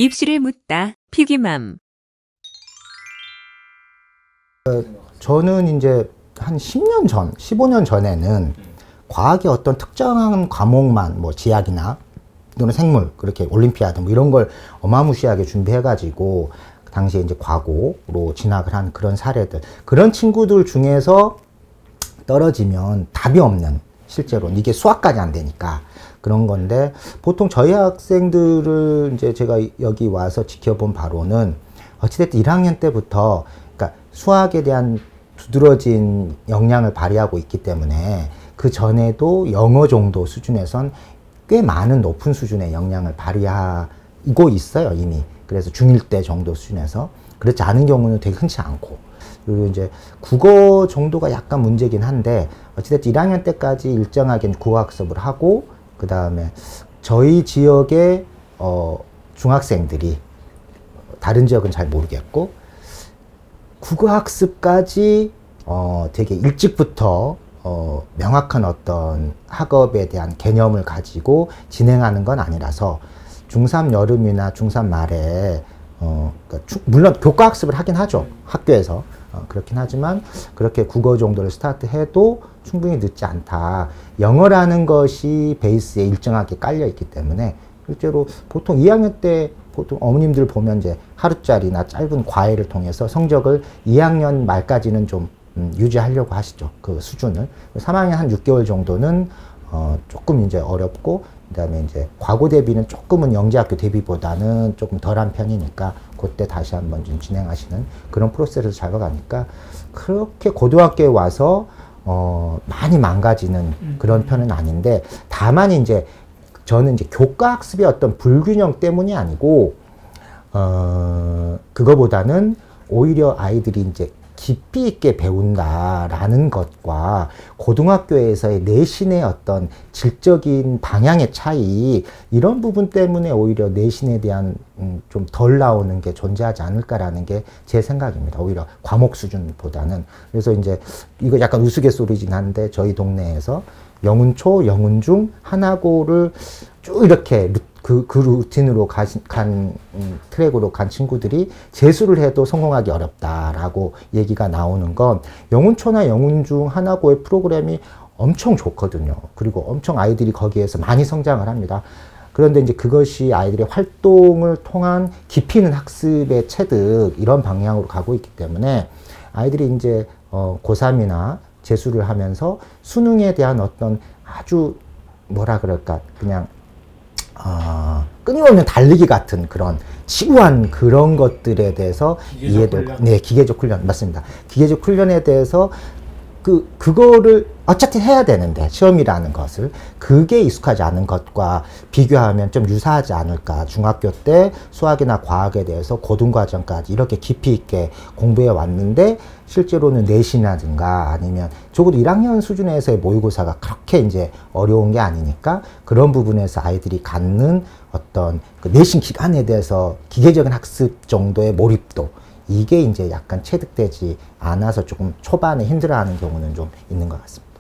입시를 묻다. 피기맘. 저는 이제 한 10년 전, 15년 전에는 과학의 어떤 특정한 과목만, 뭐 지학이나 또는 생물, 그렇게 올림피아드 뭐 이런 걸 어마무시하게 준비해가지고 그 당시에 이제 과고로 진학을 한 그런 사례들, 그런 친구들 중에서 떨어지면 답이 없는, 실제로 이게 수학까지 안 되니까 그런 건데, 보통 저희 학생들을 이제 제가 여기 와서 지켜본 바로는 어찌됐든 1학년 때부터 그러니까 수학에 대한 두드러진 역량을 발휘하고 있기 때문에 그 전에도 영어 정도 수준에선 꽤 많은 높은 수준의 역량을 발휘하고 있어요, 이미. 그래서 중1 때 정도 수준에서. 그렇지 않은 경우는 되게 흔치 않고. 그리고 이제 국어 정도가 약간 문제긴 한데, 어찌됐든 1학년 때까지 일정하게 국어학습을 하고, 그 다음에 저희 지역의 중학생들이, 다른 지역은 잘 모르겠고, 국어학습까지 되게 일찍부터 명확한 어떤 학업에 대한 개념을 가지고 진행하는 건 아니라서 중3 여름이나 중3 말에 그러니까 물론 교과학습을 하긴 하죠, 학교에서. 그렇긴 하지만 그렇게 국어 정도를 스타트해도 충분히 늦지 않다. 영어라는 것이 베이스에 일정하게 깔려 있기 때문에 실제로 보통 2학년 때 보통 어머님들 보면 이제 하루짜리나 짧은 과외를 통해서 성적을 2학년 말까지는 좀 유지하려고 하시죠. 그 수준을. 3학년 한 6개월 정도는 조금 이제 어렵고, 그 다음에 이제 과고 대비는 조금은 영재학교 대비보다는 조금 덜한 편이니까 그때 다시 한번 좀 진행하시는 그런 프로세스를 잡아가니까 그렇게 고등학교에 와서 많이 망가지는 그런 편은 아닌데, 다만 이제 저는 이제 교과 학습의 어떤 불균형 때문이 아니고, 그거보다는 오히려 아이들이 이제 깊이 있게 배운다라는 것과 고등학교에서의 내신의 어떤 질적인 방향의 차이, 이런 부분 때문에 오히려 내신에 대한 좀 덜 나오는 게 존재하지 않을까라는 게 제 생각입니다. 오히려 과목 수준보다는. 그래서 이제 이거 약간 우스갯소리긴 한데, 저희 동네에서 영은초, 영은중, 하나고를 쭉 이렇게 그 루틴으로 트랙으로 간 친구들이 재수를 해도 성공하기 어렵다라고 얘기가 나오는 건, 영은초나 영은중, 하나고의 프로그램이 엄청 좋거든요. 그리고 엄청 아이들이 거기에서 많이 성장을 합니다. 그런데 이제 그것이 아이들의 활동을 통한 깊이 있는 학습의 체득, 이런 방향으로 가고 있기 때문에 아이들이 이제 고3이나 재수를 하면서 수능에 대한 어떤 아주 뭐라 그럴까, 그냥 끊임없는 달리기 같은 그런 지구한 그런 것들에 대해서 이해도, 네, 기계적 훈련, 맞습니다. 기계적 훈련에 대해서 그거를 어차피 해야 되는데, 시험이라는 것을, 그게 익숙하지 않은 것과 비교하면 좀 유사하지 않을까. 중학교 때 수학이나 과학에 대해서 고등과정까지 이렇게 깊이 있게 공부해 왔는데, 실제로는 내신이라든가 아니면 적어도 1학년 수준에서의 모의고사가 그렇게 이제 어려운 게 아니니까, 그런 부분에서 아이들이 갖는 어떤 그 내신 기간에 대해서 기계적인 학습 정도의 몰입도, 이게 이제 약간 체득되지 않아서 조금 초반에 힘들어하는 경우는 좀 있는 것 같습니다.